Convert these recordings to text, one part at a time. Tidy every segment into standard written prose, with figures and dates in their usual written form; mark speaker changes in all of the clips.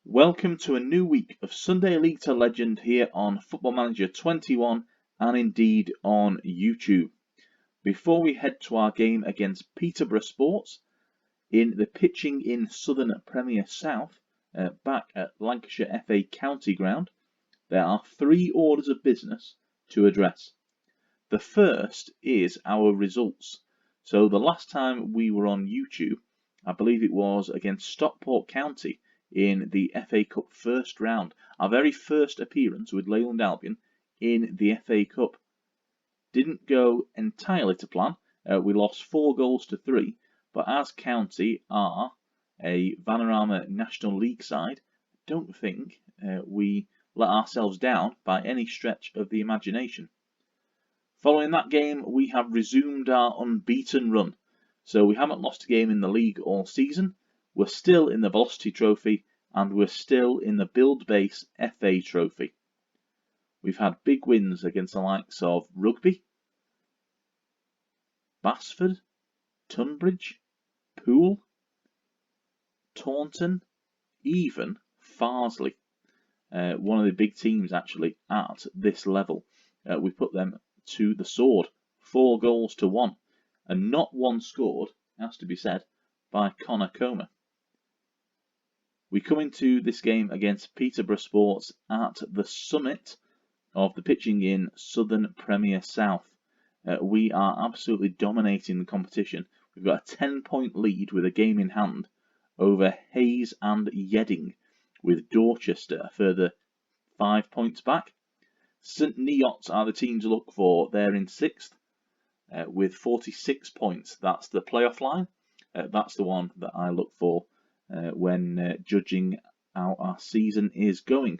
Speaker 1: Welcome to a new week of Sunday League to Legend here on Football Manager 21 and indeed on YouTube. Before we head to our game against Peterborough Sports in the Pitching in Southern Premier South back at Lancashire FA County Ground, there are three orders of business to address. The first is our results. So the last time we were on YouTube, I believe it was against Stockport County in the FA Cup first round, our very first appearance with Leyland Albion in the FA Cup. Didn't go entirely to plan. We lost 4-3, but as County are a Vanarama National League side, I don't think we let ourselves down by any stretch of the imagination. Following that game, we have resumed our unbeaten run. So we haven't lost a game in the league all season. We're still in the Velocity Trophy and we're still in the Build Base FA Trophy. We've had big wins against the likes of Rugby, Basford, Tunbridge, Poole, Taunton, even Farsley. One of the big teams actually at this level. We put them to the sword, 4-1, and not one scored, has to be said, by Connor Comer. We come into this game against Peterborough Sports at the summit of the Pitching in Southern Premier South. We are absolutely dominating the competition. We've got a 10-point lead with a game in hand over Hayes and Yedding, with Dorchester a further 5 points back. St Neots are the team to look for. They're in 6th with 46 points. That's the playoff line. That's the one that I look for when judging how our season is going.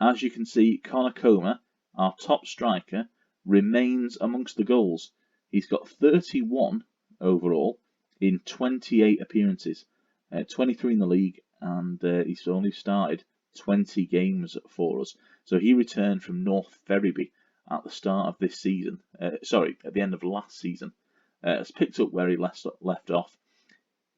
Speaker 1: As you can see, Connor Comer, our top striker, remains amongst the goals. He's got 31 overall in 28 appearances, 23 in the league, and he's only started 20 games for us. So he returned from North Ferriby at the start of this season, at the end of last season. Has picked up where he left off.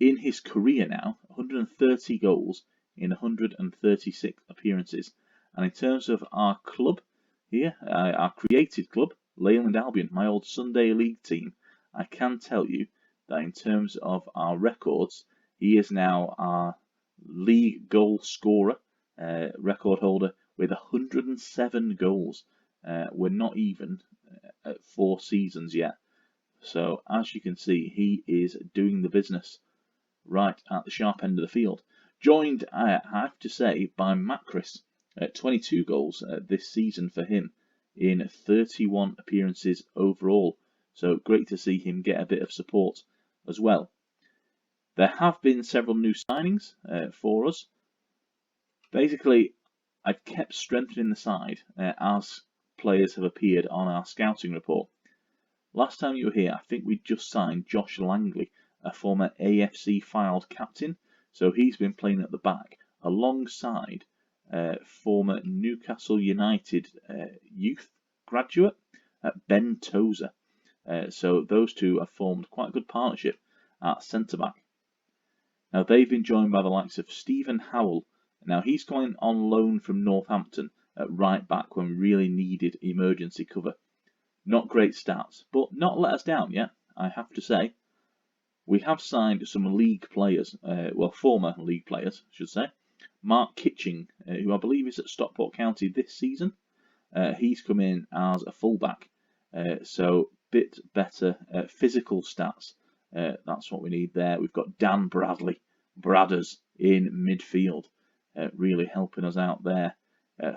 Speaker 1: In his career now, 130 goals in 136 appearances. And in terms of our club here, our created club, Leyland Albion, my old Sunday League team, I can tell you that in terms of our records, he is now our league goal scorer, record holder with 107 goals. We're not even at 4 seasons yet. So as you can see, he is doing the business right at the sharp end of the field. Joined, I have to say, by Macris, 22 goals this season for him in 31 appearances overall. So great to see him get a bit of support as well. There have been several new signings for us. Basically, I've kept strengthening the side as players have appeared on our scouting report. Last time you were here, I think we just signed Josh Langley, a former AFC Fylde captain. So he's been playing at the back alongside former Newcastle United youth graduate Ben Tozer. So those two have formed quite a good partnership at centre-back. Now they've been joined by the likes of Stephen Howell. Now he's going on loan from Northampton at right back when we really needed emergency cover. Not great stats, but not let us down yet, I have to say. We have signed some league players, former league players, I should say. Mark Kitching, who I believe is at Stockport County this season. He's come in as a fullback, so bit better physical stats. That's what we need there. We've got Dan Bradders in midfield, really helping us out there.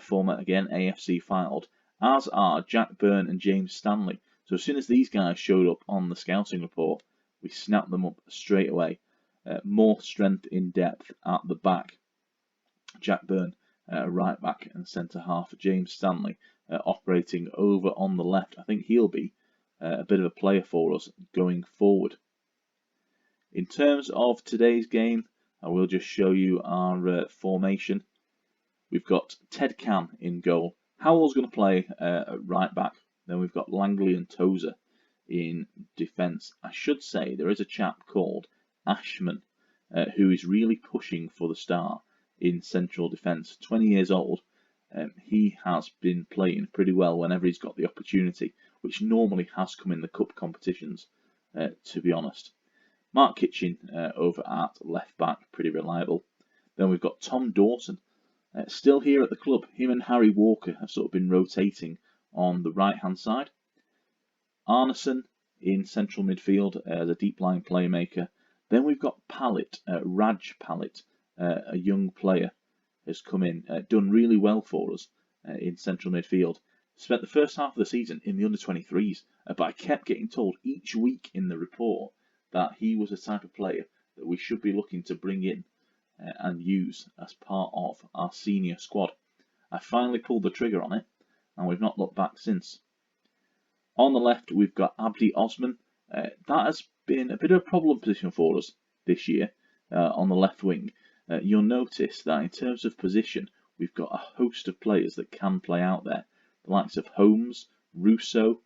Speaker 1: Former, again, AFC Fylde, as are Jack Byrne and James Stanley. So as soon as these guys showed up on the scouting report, we snapped them up straight away. More strength in depth at the back. Jack Byrne, right back and centre half. James Stanley operating over on the left. I think he'll be a bit of a player for us going forward. In terms of today's game, I will just show you our formation. We've got Ted Can in goal. Howell's going to play at right back. Then we've got Langley and Tozer in defence. I should say there is a chap called Ashman who is really pushing for the start. in central defence. 20 years old. He has been playing pretty well whenever he's got the opportunity, which normally has come in the cup competitions, to be honest. Mark Kitchen over at left back, pretty reliable. Then we've got Tom Dawson, still here at the club. Him and Harry Walker have sort of been rotating on the right-hand side. Arneson in central midfield as a deep-line playmaker. Then we've got Pallet, Raj Pallet, a young player, has come in, done really well for us in central midfield. Spent the first half of the season in the under-23s, but I kept getting told each week in the report that he was a type of player that we should be looking to bring in and use as part of our senior squad. I finally pulled the trigger on it, and we've not looked back since. On the left, we've got Abdi Osman. That has been a bit of a problem position for us this year on the left wing. You'll notice that in terms of position, we've got a host of players that can play out there. The likes of Holmes, Russo,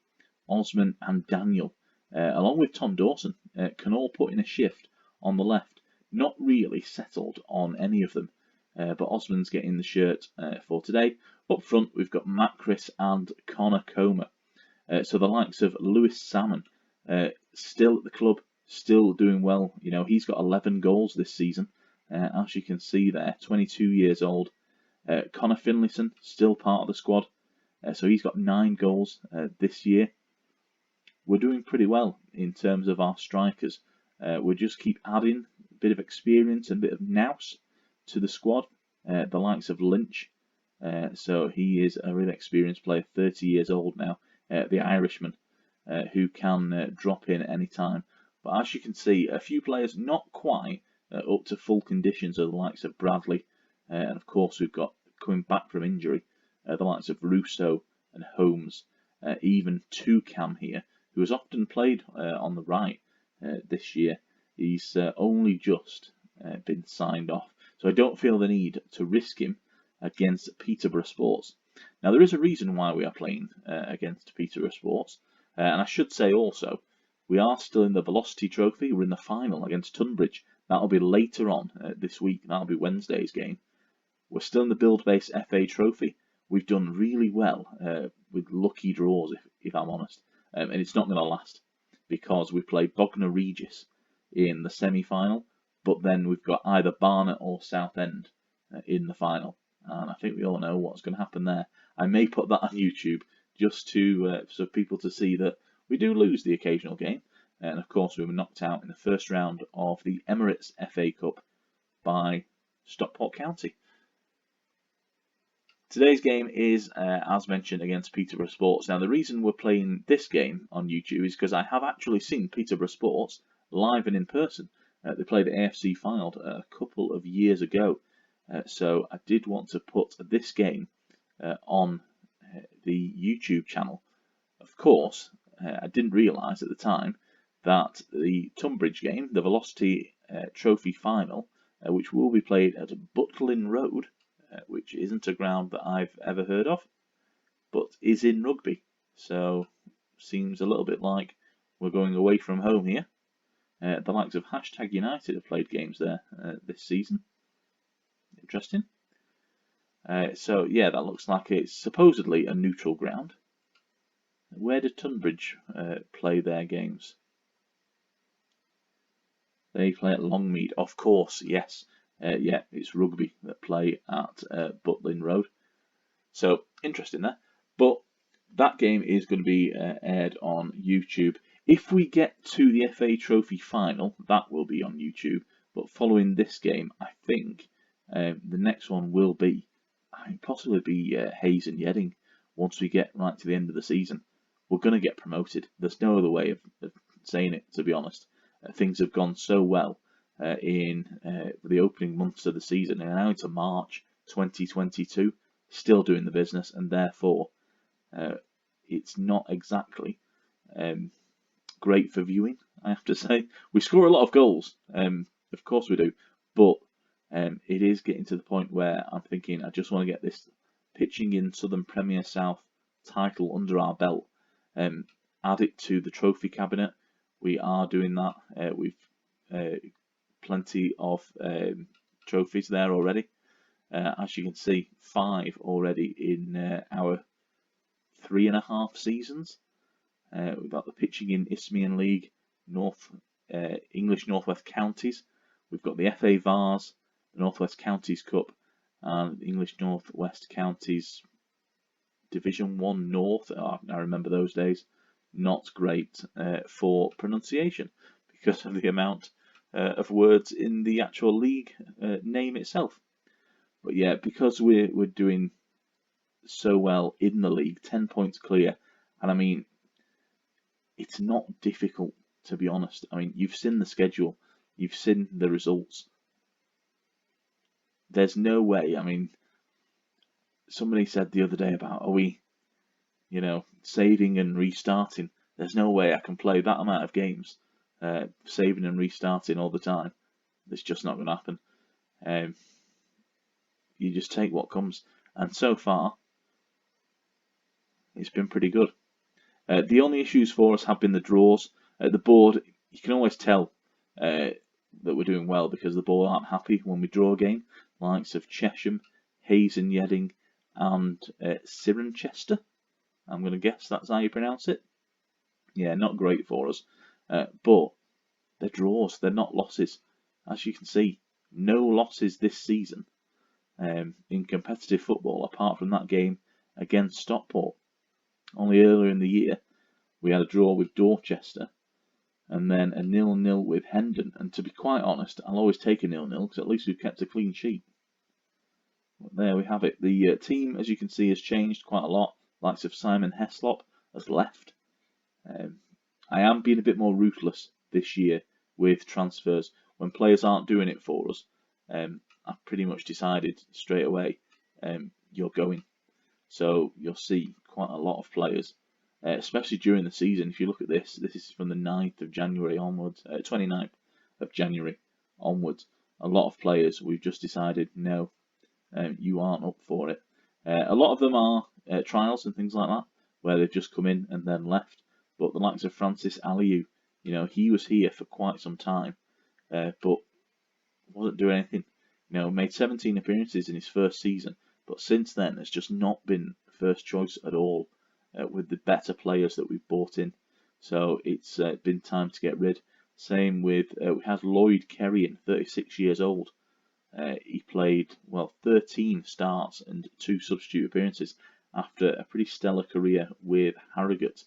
Speaker 1: Osman and Daniel, along with Tom Dawson, can all put in a shift on the left. Not really settled on any of them, but Osman's getting the shirt for today. Up front, we've got Matt Chris and Connor Comer. So the likes of Lewis Salmon, still at the club, still doing well. You know, he's got 11 goals this season. As you can see there, 22 years old. Connor Finlayson, still part of the squad. So he's got 9 goals this year. We're doing pretty well in terms of our strikers. We just keep adding a bit of experience and a bit of nous to the squad. The likes of Lynch. So he is a really experienced player, 30 years old now. The Irishman, who can drop in any time. But as you can see, a few players not quite up to full conditions are the likes of Bradley, and of course we've got, coming back from injury, the likes of Russo and Holmes, even Toucan here, who has often played on the right this year. He's only just been signed off, so I don't feel the need to risk him against Peterborough Sports. Now there is a reason why we are playing against Peterborough Sports, and I should say also, we are still in the Velocity Trophy. We're in the final against Tunbridge. That'll be later on this week. That'll be Wednesday's game. We're still in the Build-Based FA Trophy. We've done really well with lucky draws, if I'm honest. And it's not going to last because we played Bognor Regis in the semi-final, but then we've got either Barnet or Southend in the final. And I think we all know what's going to happen there. I may put that on YouTube just to so people to see that we do lose the occasional game. And of course, we were knocked out in the first round of the Emirates FA Cup by Stockport County. Today's game is, as mentioned, against Peterborough Sports. Now, the reason we're playing this game on YouTube is because I have actually seen Peterborough Sports live and in person. They played at AFC Fylde a couple of years ago. So I did want to put this game on the YouTube channel. Of course, I didn't realise at the time that the Tunbridge game, the Velocity Trophy final, which will be played at Butlin Road, which isn't a ground that I've ever heard of, but is in Rugby. So seems a little bit like we're going away from home here. The likes of #United have played games there this season. Interesting. So yeah, that looks like it's supposedly a neutral ground. Where did Tunbridge play their games? They play at Longmead, of course, yes. Yeah, it's Rugby that play at Butlin Road. So, interesting there. But that game is going to be aired on YouTube. If we get to the FA Trophy final, that will be on YouTube. But following this game, I think the next one will be, possibly be Hayes and Yedding. Once we get right to the end of the season, we're going to get promoted. There's no other way of saying it, to be honest. Things have gone so well in the opening months of the season, and now into March 2022, still doing the business, and therefore it's not exactly great for viewing, I have to say. We score a lot of goals, of course we do, but it is getting to the point where I'm thinking I just want to get this pitching in Southern Premier South title under our belt, add it to the trophy cabinet. We are doing that. We've plenty of trophies there already. As you can see, 5 already in our 3.5 seasons. We've got the Pitching in Isthmian League, English Northwest Counties. We've got the FA Vars, the Northwest Counties Cup, and the English Northwest Counties Division 1 North. I remember those days. Not great for pronunciation because of the amount of words in the actual league name itself. But yeah, because we're doing so well in the league, 10 points clear, and I mean, it's not difficult, to be honest. I mean, you've seen the schedule, you've seen the results. There's no way, I mean, somebody said the other day about, are we, saving and restarting? There's no way I can play that amount of games, saving and restarting all the time. It's just not going to happen. You just take what comes, and so far, it's been pretty good. The only issues for us have been the draws. The board, you can always tell that we're doing well because the board aren't happy when we draw a game. The likes of Chesham, Hayes and Yedding, and Cirencester. I'm going to guess that's how you pronounce it. Yeah, not great for us. But they're draws, they're not losses. As you can see, no losses this season in competitive football apart from that game against Stockport. Only earlier in the year, we had a draw with Dorchester and then a 0-0 with Hendon. And to be quite honest, I'll always take a 0-0 because at least we've kept a clean sheet. But there we have it. The team, as you can see, has changed quite a lot. Likes of Simon Heslop has left. I am being a bit more ruthless this year with transfers. When players aren't doing it for us, I've pretty much decided straight away, you're going. So you'll see quite a lot of players, especially during the season. If you look at this is from the 9th of January onwards, 29th of January onwards. A lot of players we've just decided, no, you aren't up for it. A lot of them are trials and things like that, where they've just come in and then left. But the likes of Francis Aliou, he was here for quite some time, but wasn't doing anything. Made 17 appearances in his first season, but since then has just not been first choice at all with the better players that we've bought in. So it's been time to get rid. Same with, we had Lloyd Kerrion, 36 years old. He played, 13 starts and 2 substitute appearances after a pretty stellar career with Harrogate.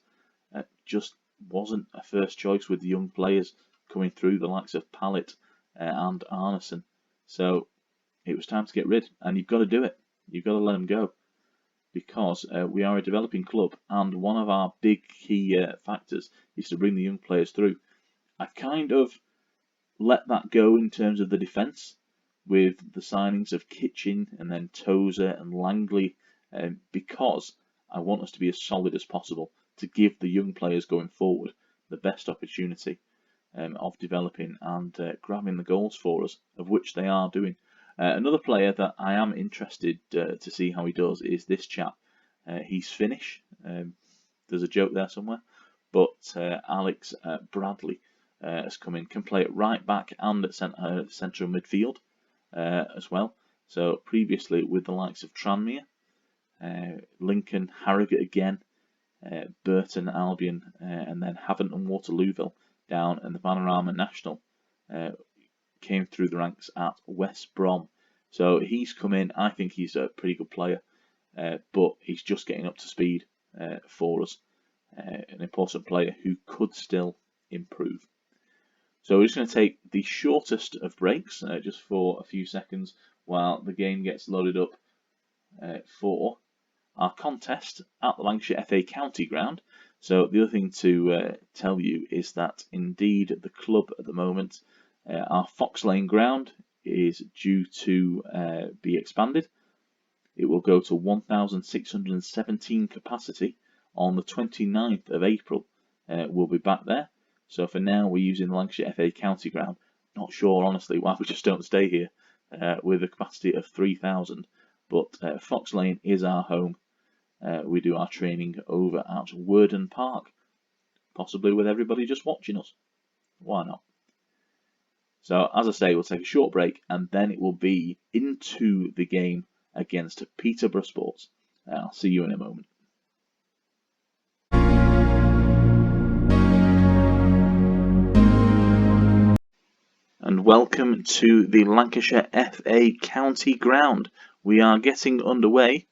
Speaker 1: Just wasn't a first choice with the young players coming through, the likes of Pallett and Arneson. So it was time to get rid, and you've got to do it. You've got to let them go, because we are a developing club, and one of our big key factors is to bring the young players through. I kind of let that go in terms of the defence, with the signings of Kitchen and then Tozer and Langley, because I want us to be as solid as possible to give the young players going forward the best opportunity of developing and grabbing the goals for us, of which they are doing. Another player that I am interested to see how he does is this chap. He's Finnish. There's a joke there somewhere. But Alex Bradley has come in, can play at right back and at central midfield as well. So previously with the likes of Tranmere, Lincoln, Harrogate again, Burton, Albion, and then Havant and Waterlooville down in the Panorama National, came through the ranks at West Brom. So he's come in. I think he's a pretty good player, but he's just getting up to speed for us. An important player who could still improve. So we're just going to take the shortest of breaks, just for a few seconds while the game gets loaded up for our contest at the Lancashire FA County Ground. So the other thing to tell you is that indeed the club at the moment, our Fox Lane ground is due to be expanded. It will go to 1,617 capacity on the 29th of April. We'll be back there. So for now we're using the Lancashire FA County Ground. Not sure honestly why we just don't stay here with a capacity of 3,000. But Fox Lane is our home. We do our training over at Worden Park, possibly with everybody just watching us. Why not? So as I say, we'll take a short break and then it will be into the game against Peterborough Sports. I'll see you in a moment. And welcome to the Lancashire FA County Ground. We are getting underway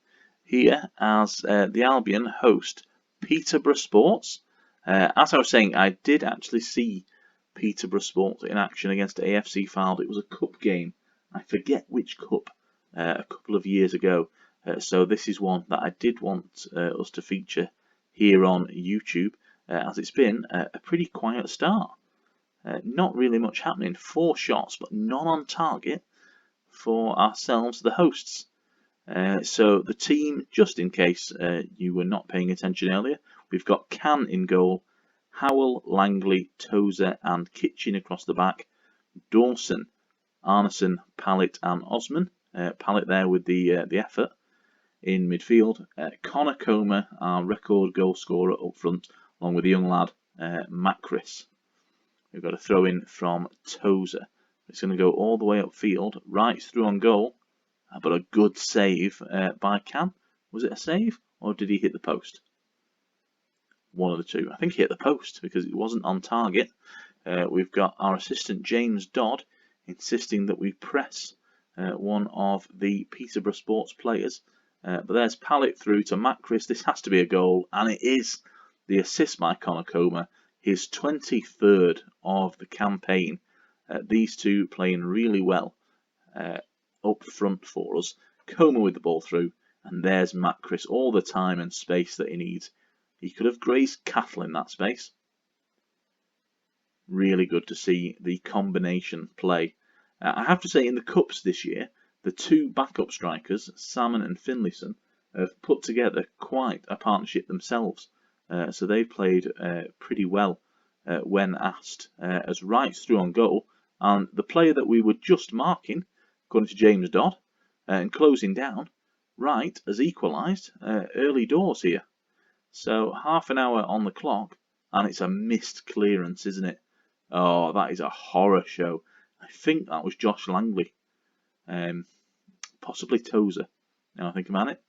Speaker 1: here as the Albion host Peterborough Sports. As I was saying, I did actually see Peterborough Sports in action against AFC Fylde. It was a cup game. I forget which cup, a couple of years ago. So this is one that I did want us to feature here on YouTube, as it's been a pretty quiet start. Not really much happening. 4 shots, but none on target for ourselves, the hosts. So the team, just in case you were not paying attention earlier, we've got Can in goal, Howell, Langley, Tozer and Kitchen across the back, Dawson, Arneson, Pallett and Osman. Pallett there with the effort in midfield. Connor Comer, our record goal scorer up front, along with the young lad, Macris. We've got a throw in from Tozer. It's going to go all the way upfield, right through on goal, but a good save by Can. Was it a save or did he hit the post? One of the two. I think he hit the post because it wasn't on target. We've got our assistant James Dodd insisting that we press one of the Peterborough Sports players. But there's Pallett through to Macris. This has to be a goal, and it is. The assist by Connor Comer, his 23rd of the campaign. These two playing really well up front for us. Comer with the ball through, and there's Macris, all the time and space that he needs. He could have grazed cattle in that space. Really good to see the combination play. I have to say, in the Cups this year, the 2 backup strikers, Salmon and Finlayson, have put together quite a partnership themselves. So they've played pretty well when asked, as right through on goal. And the player that we were just marking, according to James Dodd, and closing down, Wright has equalised early doors here. So half an hour on the clock, and it's a missed clearance, isn't it? Oh, that is a horror show. I think that was Josh Langley. Possibly Tozer, now I think about it.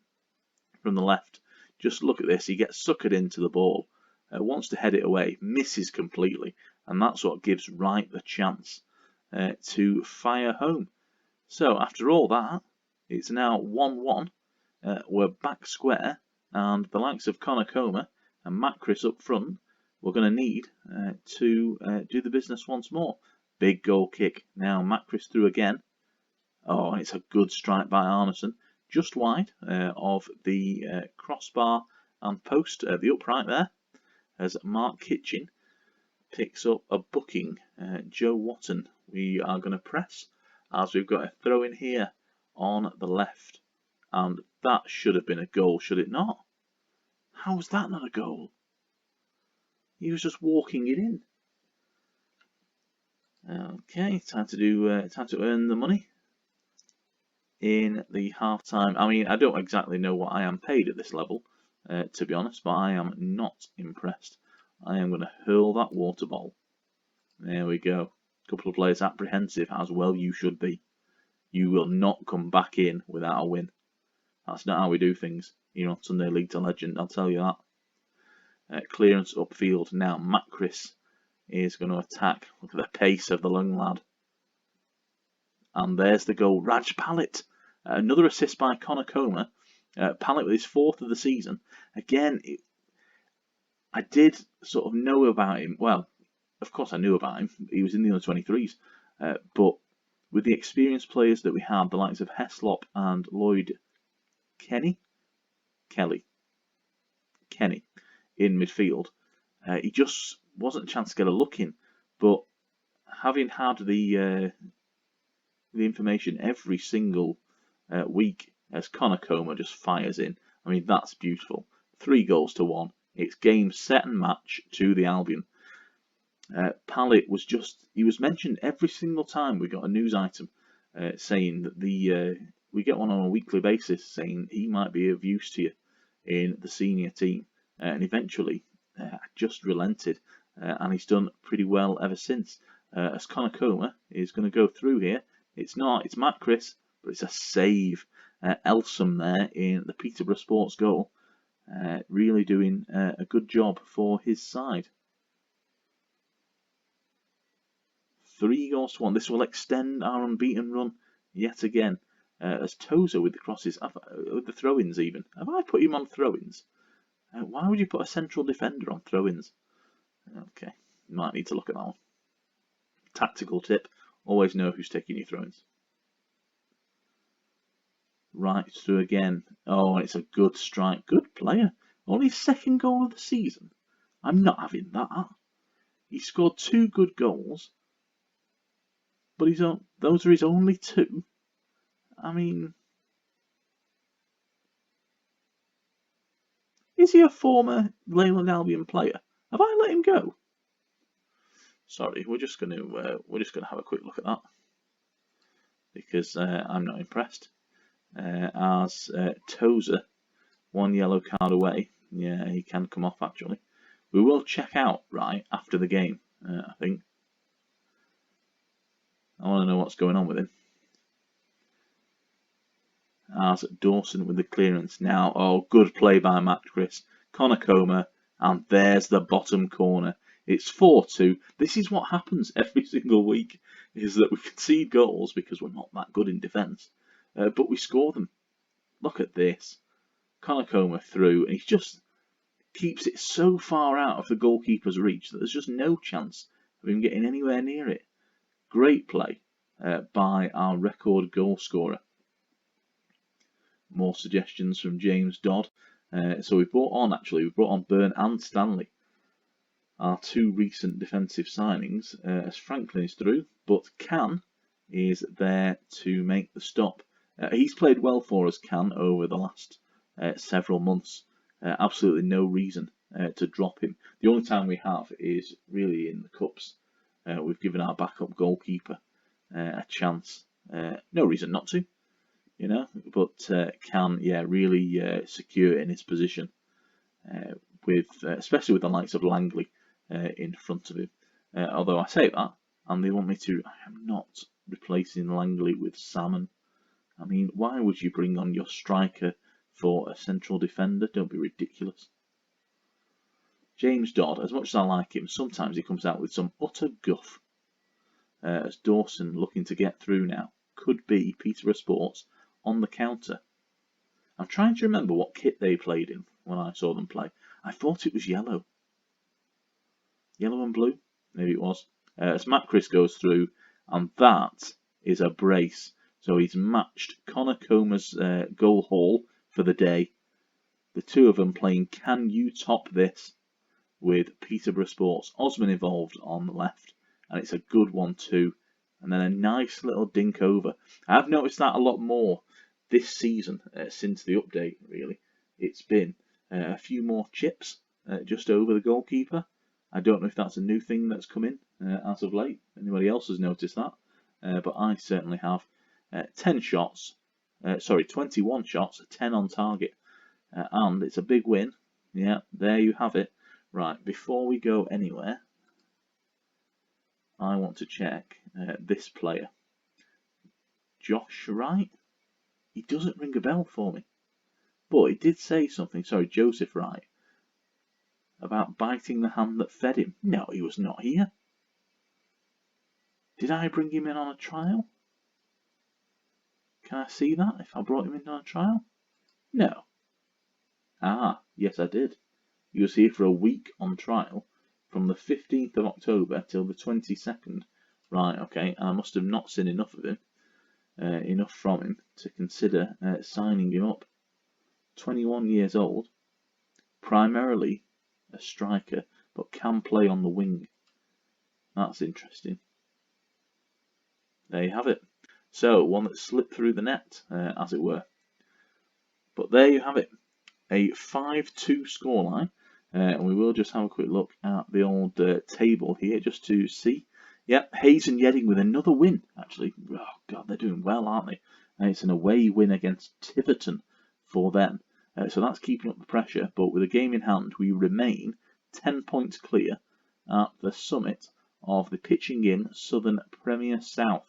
Speaker 1: From the left. Just look at this. He gets suckered into the ball, wants to head it away, misses completely, and that's what gives Wright the chance to fire home. So after all that, it's now 1-1. We're back square, and the likes of Connor Comer and Macris up front, we're going to need to do the business once more. Big goal kick. Now Macris through again. Oh, and it's a good strike by Arneson. Just wide of the crossbar and post, the upright there, as Mark Kitchen picks up a booking. Joe Watton. We are going to press as we've got a throw in here on the left. And that should have been a goal, should it not? How was that not a goal? He was just walking it in. Okay, time to earn the money in the half-time. I mean, I don't exactly know what I am paid at this level, to be honest, but I am not impressed. I am going to hurl that water ball. There we go. A couple of players apprehensive, as well you should be. You will not come back in without a win. That's not how we do things here on Sunday League to Legend, I'll tell you that. Clearance upfield now. Macris is going to attack. Look at the pace of the young lad. And there's the goal. Raj Pallett. Another assist by Connor Comer. Pallett with his 4th of the season. Again, I did sort of know about him. Well, of course I knew about him. He was in the under-23s. But with the experienced players that we have, the likes of Heslop and Lloyd Kelly in midfield, he just wasn't a chance to get a look in. But having had the information every single week as Connor Comer just fires in, I mean, that's beautiful. 3 goals to 1. It's game, set and match to the Albion. Pallett was he was mentioned every single time we got a news item saying that we get one on a weekly basis saying he might be of use to you in the senior team. And eventually just relented, and he's done pretty well ever since. as Conacoma is going to go through here. It's not, it's Matt Chris, but it's a save. Elsom there in the Peterborough Sports goal, really doing a good job for his side. 3-1. This will extend our unbeaten run yet again. As Tozer with the crosses, with the throw-ins even. Have I put him on throw-ins? Why would you put a central defender on throw-ins? Okay, might need to look at that one. Tactical tip, always know who's taking your throw-ins. Right through again. Oh, it's a good strike. Good player. Only his second goal of the season. I'm not having that. He scored 2 good goals, but those are his only 2. I mean, is he a former Leyland Albion player? Have I let him go? Sorry, we're just going to have a quick look at that because I'm not impressed. As Tozer, 1 yellow card away. Yeah, he can come off actually. We will check out right after the game. I think. I want to know what's going on with him. As Dawson with the clearance now. Oh, good play by Matt Chris. Conacoma, and there's the bottom corner. It's 4-2. This is what happens every single week, is that we concede goals because we're not that good in defence, but we score them. Look at this. Conacoma through, and he just keeps it so far out of the goalkeeper's reach that there's just no chance of him getting anywhere near it. Great play by our record goal scorer. More suggestions from James Dodd. So we brought on Byrne and Stanley, our 2 recent defensive signings, as Franklin is through, but Can is there to make the stop. He's played well for us, Can, over the last several months. Absolutely no reason to drop him. The only time we have is really in the Cups. We've given our backup goalkeeper a chance. No reason not to. But Can really secure in his position especially with the likes of Langley in front of him. Although I say that, and they want me to, I am not replacing Langley with Salmon. I mean, why would you bring on your striker for a central defender? Don't be ridiculous. James Dodd, as much as I like him, sometimes he comes out with some utter guff. As Dawson looking to get through now, could be Peterborough Sports on the counter. I'm trying to remember what kit they played in when I saw them play. I thought it was yellow. Yellow and blue? Maybe it was. As Matt Chris goes through, and that is a brace. So he's matched Conacoma's goal haul for the day. The 2 of them playing Can You Top This with Peterborough Sports. Osman involved on the left, and it's a good one too. And then a nice little dink over. I've noticed that a lot more this season since the update, really. It's been a few more chips just over the goalkeeper. I don't know if that's a new thing that's come in as of late. Anybody else has noticed that? But I certainly have. 21 shots, 10 on target. And it's a big win. Yeah, there you have it. Right, before we go anywhere, I want to check this player. Josh Wright? He doesn't ring a bell for me. But he did say something, Joseph Wright, about biting the hand that fed him. No, he was not here. Did I bring him in on a trial? Can I see that if I brought him in on a trial? No. Ah, yes I did. He was here for a week on trial from the 15th of October till the 22nd. Right, okay, I must have not seen enough of him, enough from him to consider signing him up. 21 years old, primarily a striker, but can play on the wing. That's interesting. There you have it. So, one that slipped through the net, as it were. But there you have it. A 5-2 scoreline. And we will just have a quick look at the old table here just to see. Yep, Hayes and Yedding with another win, actually. Oh, God, they're doing well, aren't they? It's an away win against Tiverton for them. So that's keeping up the pressure. But with a game in hand, we remain 10 points clear at the summit of the Pitching In Southern Premier South.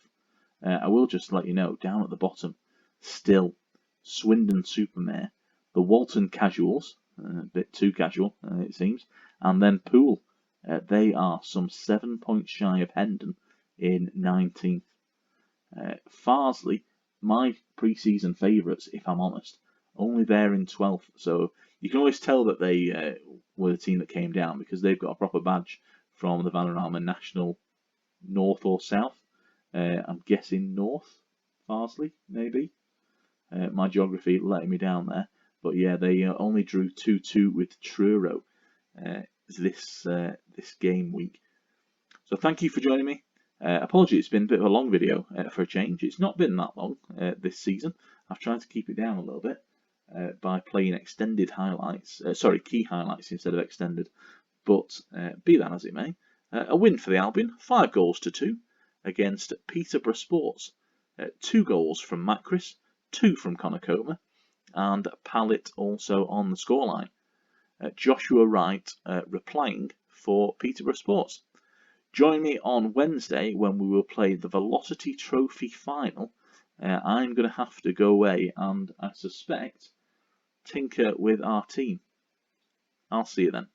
Speaker 1: I will just let you know, down at the bottom, still Swindon Supermare, the Walton Casuals, a bit too casual it seems, and then Poole. They are some 7 points shy of Hendon in 19th. Farsley, my pre-season favourites, if I'm honest, only there in 12th. So you can always tell that they were the team that came down because they've got a proper badge from the Vanarama National North or South. I'm guessing North, Farsley, maybe. My geography letting me down there. But yeah, they only drew 2-2 with Truro this game week. So thank you for joining me. Apologies, it's been a bit of a long video for a change. It's not been that long this season. I've tried to keep it down a little bit by playing extended highlights. Key highlights instead of extended. But be that as it may, a win for the Albion, 5-2 against Peterborough Sports. 2 goals from Macris, 2 from Connor Comer, and Pallet also on the scoreline. Joshua Wright replying for Peterborough Sports. Join me on Wednesday when we will play the Velocity Trophy final. I'm going to have to go away and, I suspect, tinker with our team. I'll see you then.